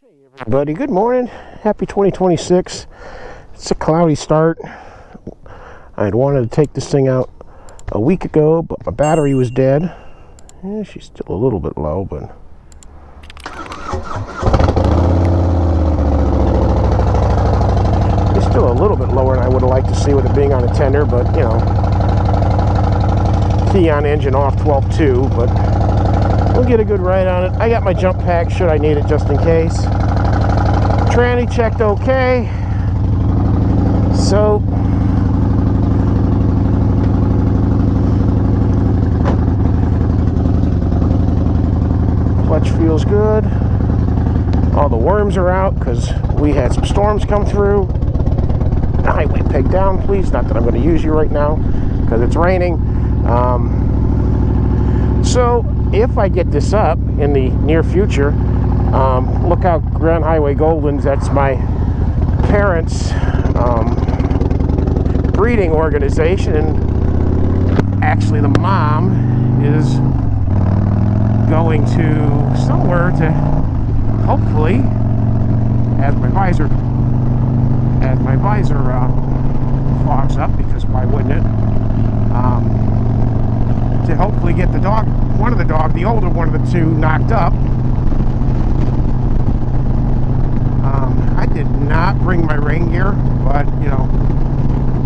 Everybody, good morning. Happy 2026. It's a cloudy start. I had wanted to take this thing out a week ago, but my battery was dead. She's still a little bit low, but it's still a little bit lower than I would have liked to see with it being on a tender, but you know, key on engine off 12.2, but we'll get a good ride on it. I got my jump pack should I need it just in case. Tranny checked okay. So clutch feels good. All the worms are out because we had some storms come through. Highway peg down, please. Not that I'm going to use you right now because it's raining. So if I get this up in the near future, look out, Grand Highway Goldens. That's my parents' breeding organization, and actually the mom is going to somewhere to hopefully, as my visor fogs up, because why wouldn't it, to hopefully get the dog, the older one of the two, knocked up. I did not bring my rain gear, but you know,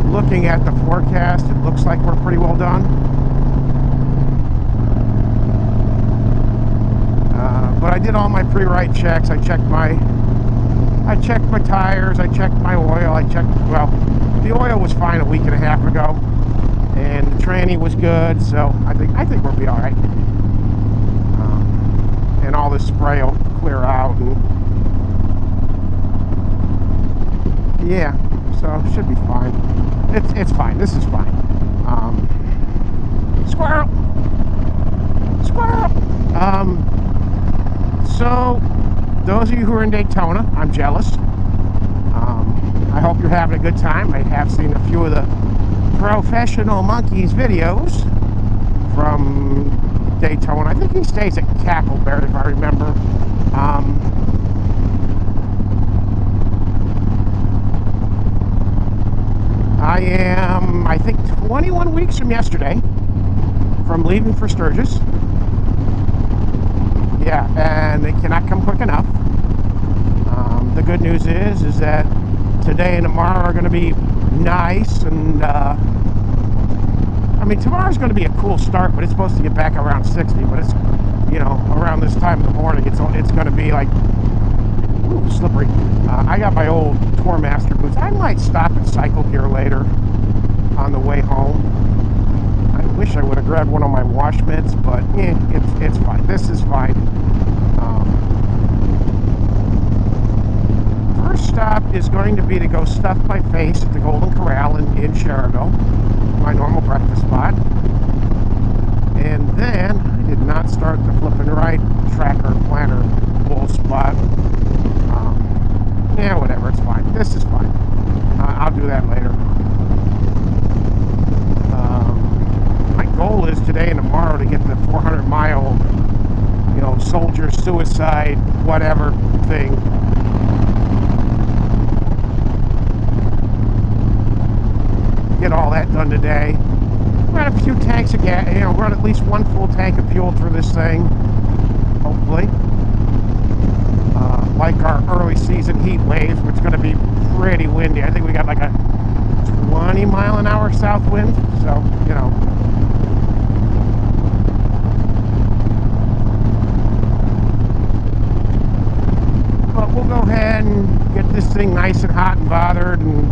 looking at the forecast, it looks like we're pretty well done. But I did all my pre-ride checks. I checked my tires, I checked my oil, well, the oil was fine a week and a half ago, and the tranny was good, so I think we'll be all right. And all this spray will clear out, and yeah, so it should be fine. It's fine. This is fine. Squirrel. So those of you who are in Daytona, I'm jealous. I hope you're having a good time. I have seen a few of the Professional Monkeys videos from Daytona. I think he stays at Cackleberry, if I remember. I am, I think, 21 weeks from yesterday from leaving for Sturgis. Yeah, and it cannot come quick enough. The good news is that today and tomorrow are going to be nice, and I mean, tomorrow's going to be a cool start, but it's supposed to get back around 60, but it's, you know, around this time in the morning, it's going to be like, ooh, slippery. I got my old Tourmaster boots. I might stop at Cycle Gear later on the way home. I wish I would have grabbed one of my wash mitts, but it's fine. This is fine. First stop is going to be to go stuff my face at the Golden Corral in Cherryville, my normal breakfast spot. And then I did not start the flipping right tracker planner bull spot. Yeah, whatever, it's fine. This is fine. I'll do that later. My goal is today and tomorrow to get the 400-mile, you know, soldier suicide, whatever thing. Get all that done today. Run a few tanks of gas, you know, run at least one full tank of fuel through this thing, hopefully. Like our early season heat waves, which is going to be pretty windy. I think we got like a 20-mile-an-hour south wind, so, you know. But we'll go ahead and get this thing nice and hot and bothered, and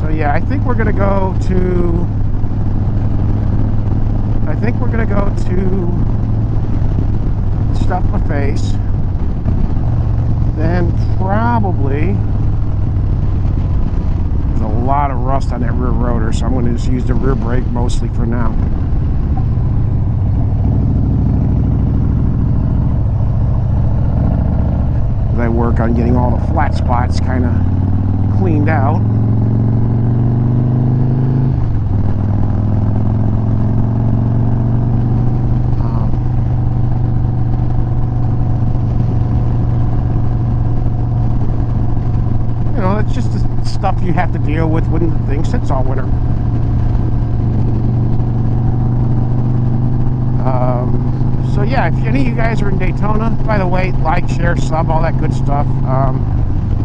so yeah, I think we're going to go to stuff my face, then probably, there's a lot of rust on that rear rotor, so I'm going to just use the rear brake mostly for now. As I work on getting all the flat spots kind of cleaned out. you have to deal with when the thing sits all winter. So yeah, if any of you guys are in Daytona, by the way, like, share, sub, all that good stuff.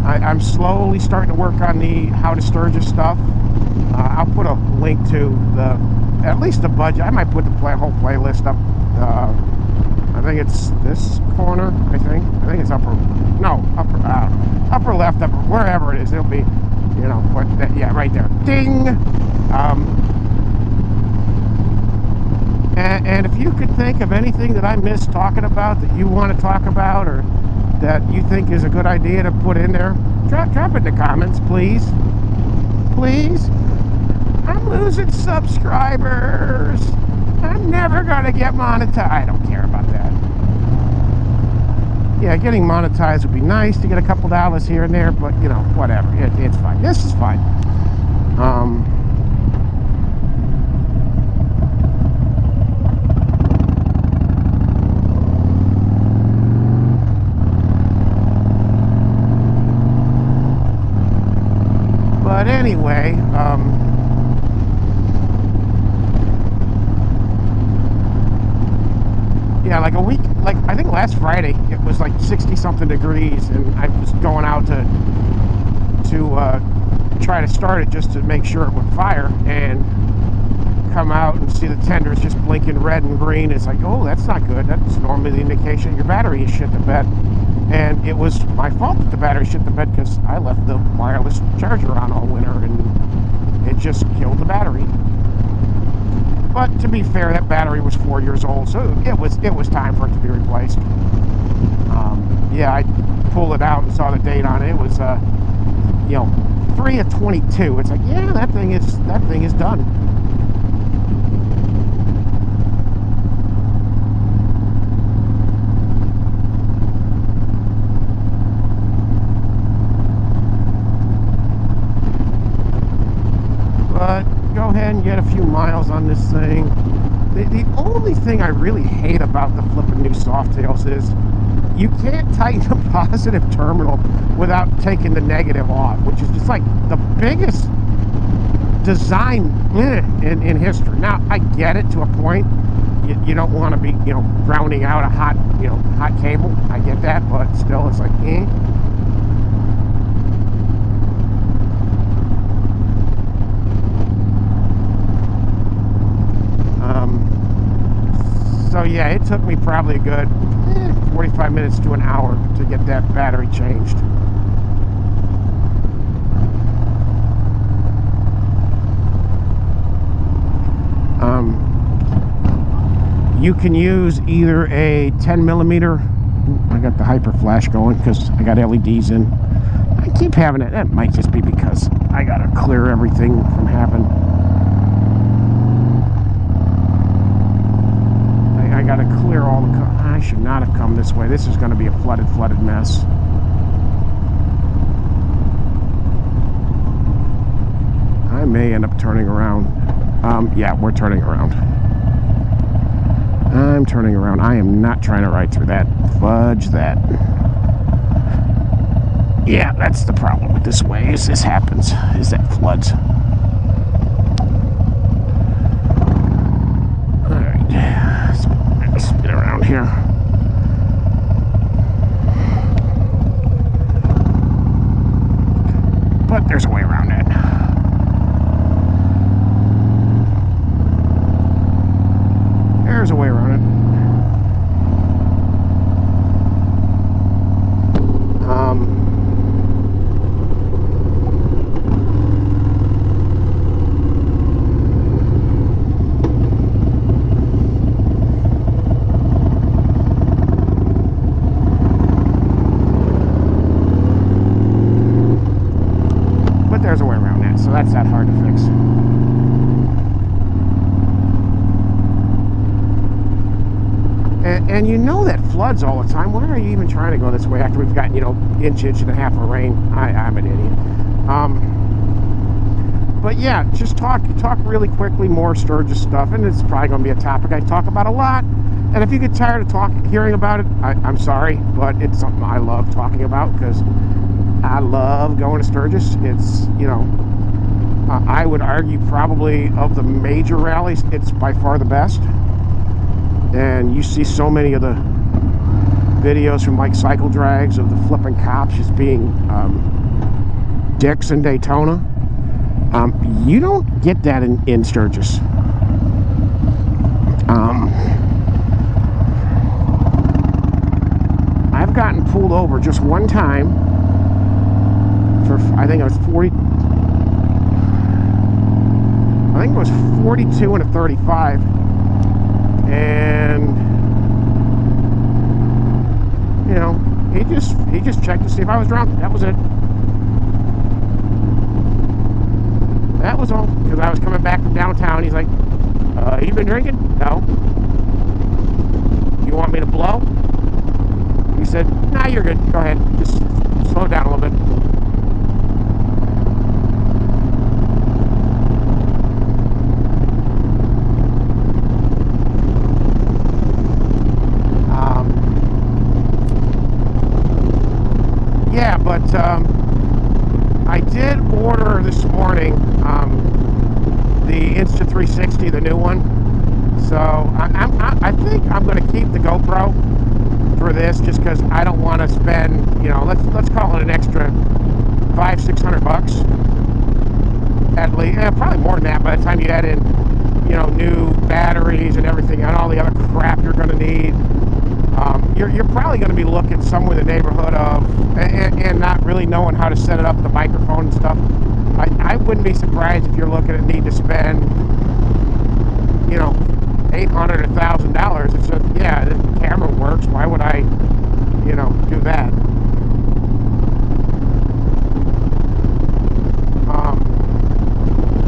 I'm slowly starting to work on the How to Sturgis stuff. I'll put a link to at least the budget. I might put the whole playlist up. I think it's this corner. I think it's upper left, wherever it is. It'll be, you know, what? Yeah, right there. Ding. And if you could think of anything that I missed talking about that you want to talk about, or that you think is a good idea to put in there, drop it in the comments, please. Please. I'm losing subscribers. I'm never gonna get monetized. I don't care about that. Yeah, getting monetized would be nice to get a couple dollars here and there, but you know, whatever. It's fine. This is fine. But anyway, yeah, like a week, like I think last Friday, it was like 60 something degrees, and I was going out to try to start it just to make sure it would fire, and come out and see the tenders just blinking red and green. It's like, oh, that's not good. That's normally the indication your battery is shit the bed. And it was my fault that the battery shit the bed, because I left the wireless charger on all winter, and it just killed the battery. But to be fair, that battery was 4 years old, so it was time for it to be replaced. Yeah, I pulled it out and saw the date on it. It was, you know, 3 of 22. It's like, yeah, that thing is done. But go ahead and get a few miles on this thing. The only thing I really hate about the flipping new Softails is you can't tighten the positive terminal without taking the negative off, which is just like the biggest design in history. Now, I get it to a point. You don't want to be, you know, grounding out a hot cable. I get that, but still, it's like, So yeah, it took me probably a good 45 minutes to an hour to get that battery changed. You can use either a 10 millimeter. I got the hyper flash going because I got LEDs in. I keep having it. That might just be because I gotta clear everything from happening. I gotta clear all the. I should not have come this way. This is going to be a flooded mess. I may end up turning around. Yeah, we're turning around. I'm turning around. I am not trying to ride through that. Fudge that. Yeah, that's the problem with this way. Is this happens? Is that floods? All right. Spin around here. But there's a way around that. There's a way around it. But there's a way around that, so that's not hard to fix. And you know that floods all the time. Why are you even trying to go this way after we've gotten, you know, inch and a half of rain? I'm an idiot. But yeah, just talk really quickly more Sturgis stuff, and it's probably going to be a topic I talk about a lot. And if you get tired of hearing about it, I'm sorry, but it's something I love talking about because I love going to Sturgis. It's, I would argue probably of the major rallies, it's by far the best. And you see so many of the videos from like Cycle Drags of the flipping cops just being dicks in Daytona. You don't get that in Sturgis. I've gotten pulled over just one time for, I think it was 42 and a 35, and he just checked to see if I was drunk. That was it. That was all, because I was coming back from downtown. He's like, you been drinking? No. You want me to blow? He said, nah, you're good. Go ahead. Just slow down a little bit. Yeah, but I did order this morning the Insta360, the new one. So I think I'm going to keep the GoPro for this, just because I don't want to spend, let's call it an extra $500-600 at least. Probably more than that by the time you add in, new batteries and everything and all the other crap you're going to need. You're probably going to be looking somewhere in the neighborhood of, and not really knowing how to set it up, the microphone and stuff. I wouldn't be surprised if you're looking at need to spend, $800, $1,000. It's just, yeah, the camera works. Why would I, do that?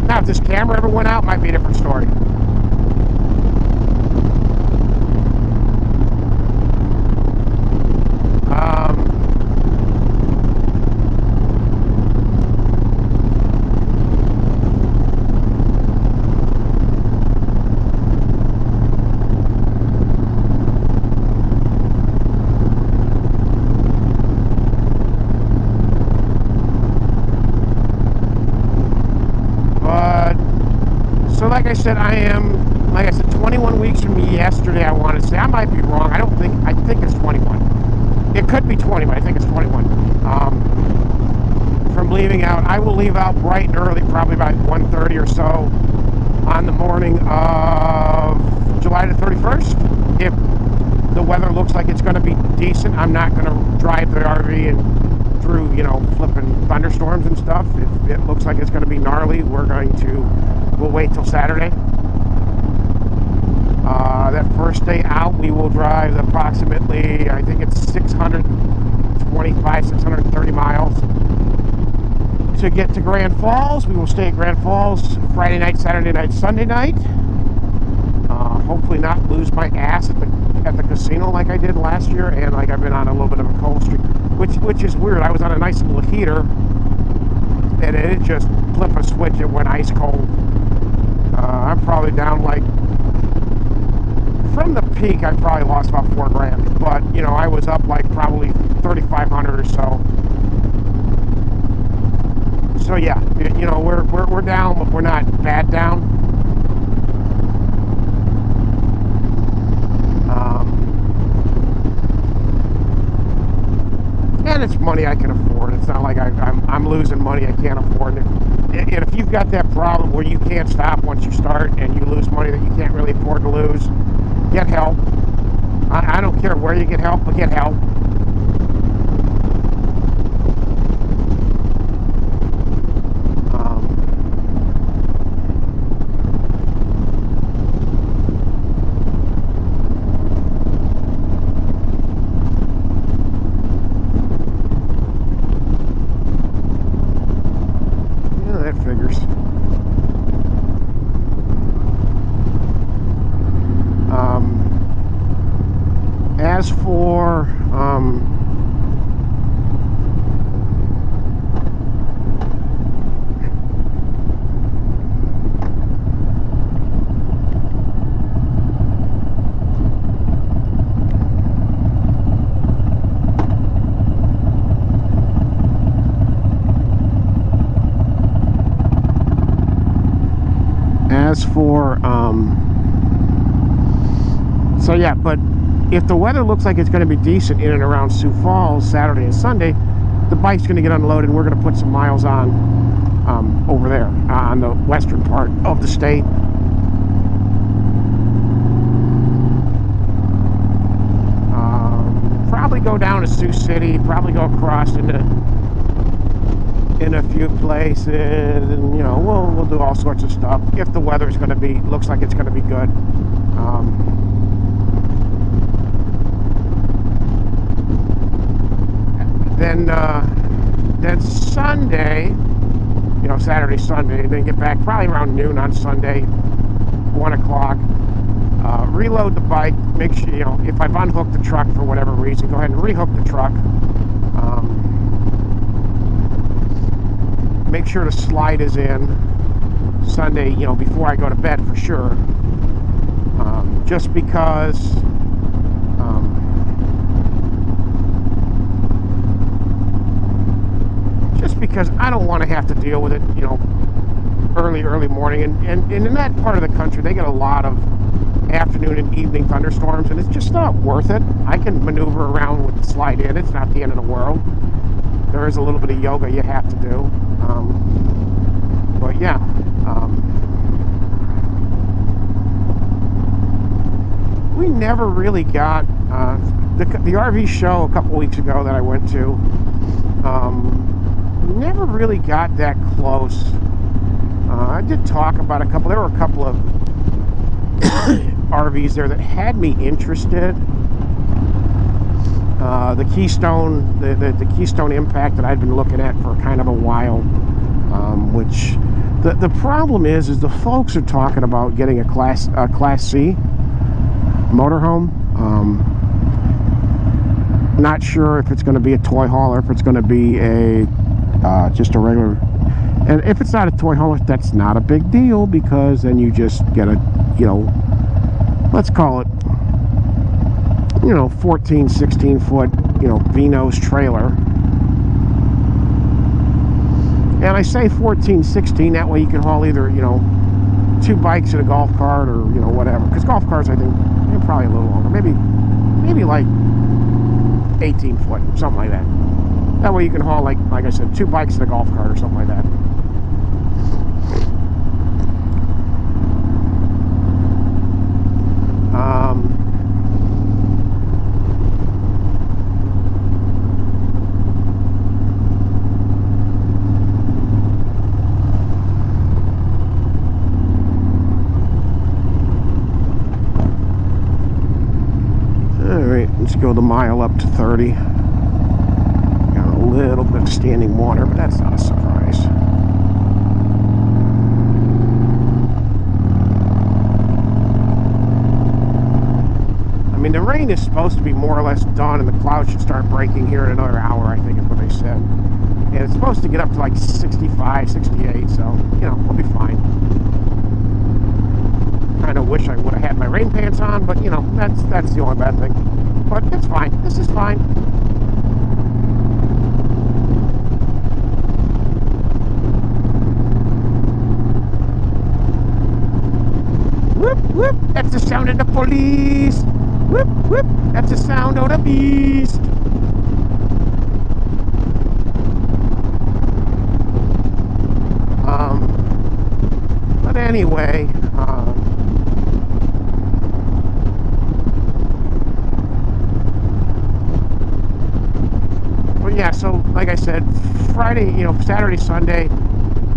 Now, if this camera ever went out, it might be a different story. Like I said, I am, 21 weeks from yesterday, I want to say. I might be wrong. I think it's 21. It could be 20, but I think it's 21. From leaving out, I will leave out bright and early, probably about 1:30 or so on the morning of July the 31st. If the weather looks like it's going to be decent, I'm not going to drive the RV and through, flipping thunderstorms and stuff. If it looks like it's going to be gnarly, we'll wait till Saturday. That first day out, we will drive approximately, I think it's 630 miles to get to Grand Falls. We will stay at Grand Falls Friday night, Saturday night, Sunday night. Hopefully not lose my ass at the casino like I did last year, and like I've been on a little bit of a cold streak, which is weird. I was on a nice little heater, and it just flipped a switch. It went ice cold. I'm probably down, from the peak, I probably lost about $4,000, but I was up probably 3,500 or so. So yeah, we're down, but we're not bad down. And it's money I can afford. It's not like I'm losing money I can't afford. And if you've got that problem where you can't stop once you start and you lose money that you can't really afford to lose, get help. I don't care where you get help, but get help. As for As for so yeah, but if the weather looks like it's going to be decent in and around Sioux Falls Saturday and Sunday, the bike's going to get unloaded and we're going to put some miles on over there on the western part of the state. Probably go down to Sioux City, probably go across in a few places, and you know, we'll do all sorts of stuff if the weather's going to be, looks like it's going to be good. Then Sunday, you know, Saturday, Sunday, and then get back probably around noon on Sunday, 1 o'clock. Reload the bike, make sure, you know, if I've unhooked the truck for whatever reason, go ahead and rehook the truck. Make sure the slide is in Sunday, you know, before I go to bed for sure. Just because I don't want to have to deal with it, you know, early morning. And in that part of the country, they get a lot of afternoon and evening thunderstorms, and it's just not worth it. I can maneuver around with the slide in. It's not the end of the world. There is a little bit of yoga you have to do. But yeah. We never really got the RV show a couple weeks ago that I went to. Never really got that close. I did talk about there were a couple of RVs there that had me interested. The Keystone, the Keystone Impact that I'd been looking at for kind of a while, which the problem is the folks are talking about getting a Class C motorhome. Not sure if it's going to be a toy hauler, if it's going to be a just a regular. And if it's not a toy hauler, that's not a big deal, because then you just get a, you know, let's call it, you know, 14, 16 foot, you know, V-nose trailer. And I say 14, 16, that way you can haul either, you know, 2 bikes and a golf cart, or, you know, whatever. Because golf carts, I think, they're probably a little longer. Maybe like 18 foot, something like that. That way you can haul, like I said, 2 bikes and a golf cart or something like that. Alright, let's go the mile up to 30. Got a little bit of standing water, but that's not a surprise. I mean, the rain is supposed to be more or less done, and the clouds should start breaking here in another hour, I think is what they said. And it's supposed to get up to like 65, 68, so, you know, we'll be fine. Kind of wish I would have had my rain pants on, but, you know, that's the only bad thing. But it's fine. This is fine. Whoop, whoop, that's the sound of the police. Whoop, whoop, that's the sound of the beast. But anyway, but yeah, so like I said, Friday, you know, Saturday, Sunday,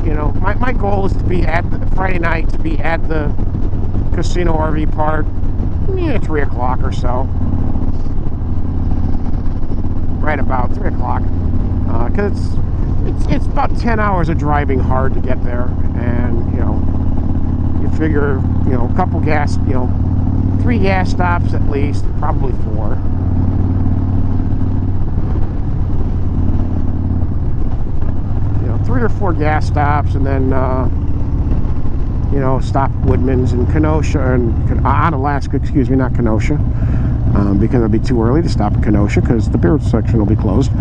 you know, my goal is to be at Friday night, to be at the casino RV park, 3 o'clock or so, right about 3 o'clock, because it's about 10 hours of driving hard to get there, and you know, you figure, you know, a couple gas, you know, 3 gas stops at least, probably 4. You know, 3 or 4 gas stops, and then you know, stop at Woodman's and Kenosha, and on Alaska, excuse me, not Kenosha, because it'll be too early to stop at Kenosha because the beer section will be closed.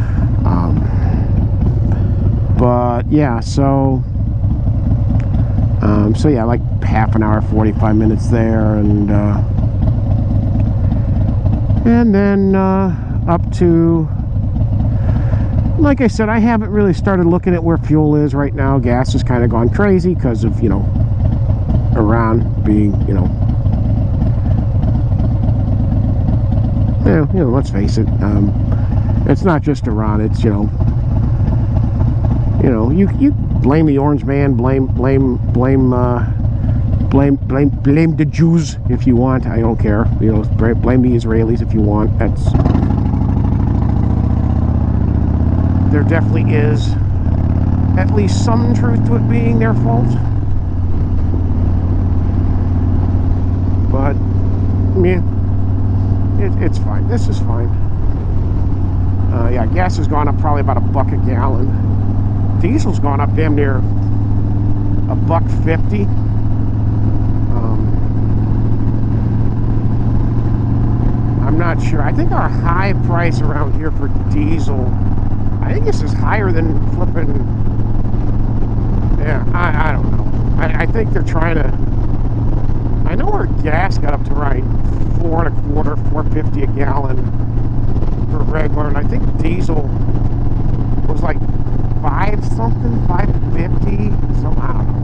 But yeah, so yeah, like half an hour, 45 minutes there, and then up to, like I said, I haven't really started looking at where fuel is right now. Gas has kind of gone crazy because of, you know, Iran being, you know, let's face it, it's not just Iran. It's, you you blame the orange man, blame the Jews if you want. I don't care. You know, blame the Israelis if you want. There definitely is at least some truth to it being their fault. But yeah, it's fine. This is fine. Yeah, gas has gone up probably about $1 a gallon. Diesel's gone up damn near $1.50. I'm not sure. I think our high price around here for diesel, I think this is higher than flipping. Yeah, I don't know. I think they're trying to. I know our gas got up to right $4.25, $4.50 a gallon for regular, and I think diesel was like $5 something, $5.50, something. I don't know.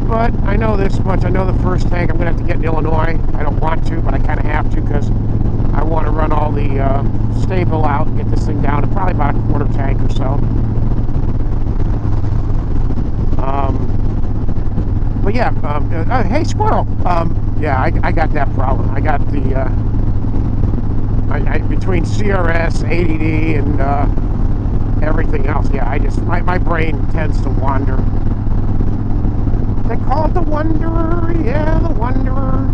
But I know this much. I know the first tank I'm going to have to get in Illinois. I don't want to, but I kind of have to because I want to run all the stable out and get this thing down to probably about a quarter tank or so. But yeah, hey, squirrel. Yeah, I got that problem. I got the between CRS, ADD, and everything else. Yeah, my brain tends to wander. They call it the Wanderer. Yeah, the Wanderer.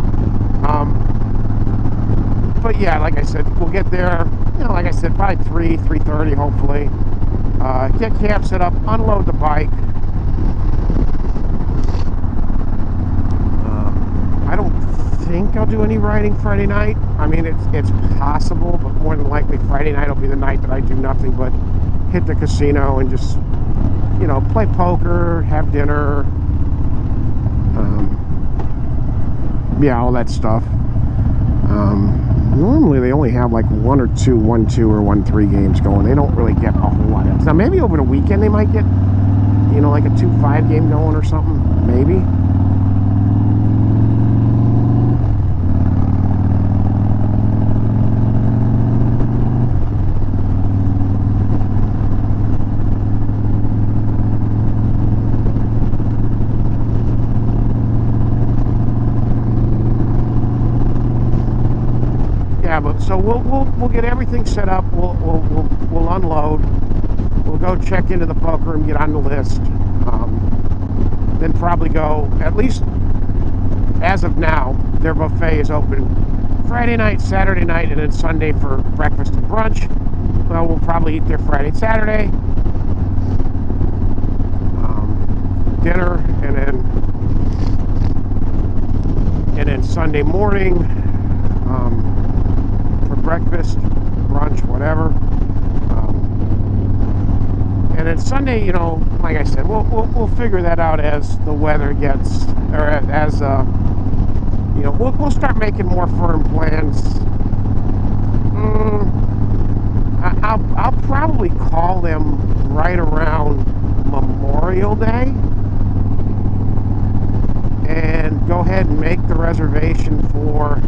But yeah, like I said, we'll get there. You know, like I said, probably 3:30, hopefully. Get camp set up, unload the bike. I don't think I'll do any riding Friday night. I mean, it's possible, but more than likely Friday night will be the night that I do nothing but hit the casino and just, you know, play poker, have dinner. Yeah, all that stuff. Normally they only have like 1 or 2 1-2 or 1-3 games going. They don't really get a whole lot else. Now maybe over the weekend they might get, you know, like a 2-5 game going or something. Maybe. So we'll get everything set up. We'll unload. We'll go check into the poker room, get on the list. Then probably go, at least as of now, their buffet is open Friday night, Saturday night, and then Sunday for breakfast and brunch. Well, we'll probably eat there Friday and Saturday. Dinner, and then Sunday morning. Breakfast, brunch, whatever, and then Sunday, you know, like I said, we'll figure that out as the weather gets, or as you know, we'll start making more firm plans. I'll probably call them right around Memorial Day and go ahead and make the reservation for.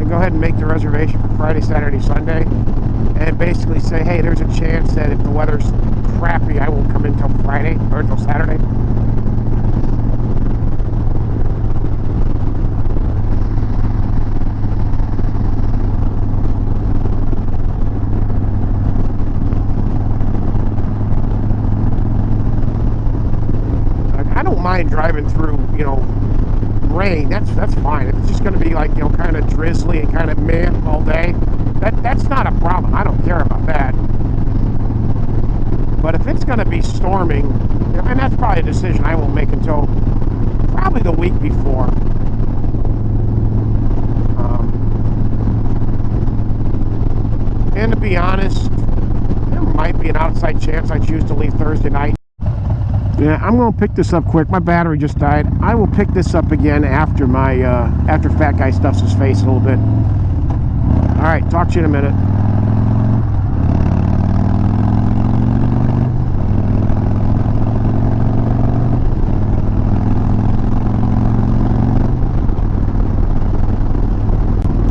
Go ahead and make the reservation for Friday, Saturday, Sunday, and basically say, hey, there's a chance that if the weather's crappy, I won't come in until Friday or until Saturday. I don't mind driving through, you know, rain. That's fine. If it's just going to be like, you know, kind of drizzly and kind of meh all day, that's not a problem. I don't care about that. But if it's going to be storming, and that's probably a decision I won't make until probably the week before. And to be honest, there might be an outside chance I choose to leave Thursday night. Yeah, I'm going to pick this up quick. My battery just died. I will pick this up again after my after Fat Guy stuffs his face a little bit. All right, talk to you in a minute.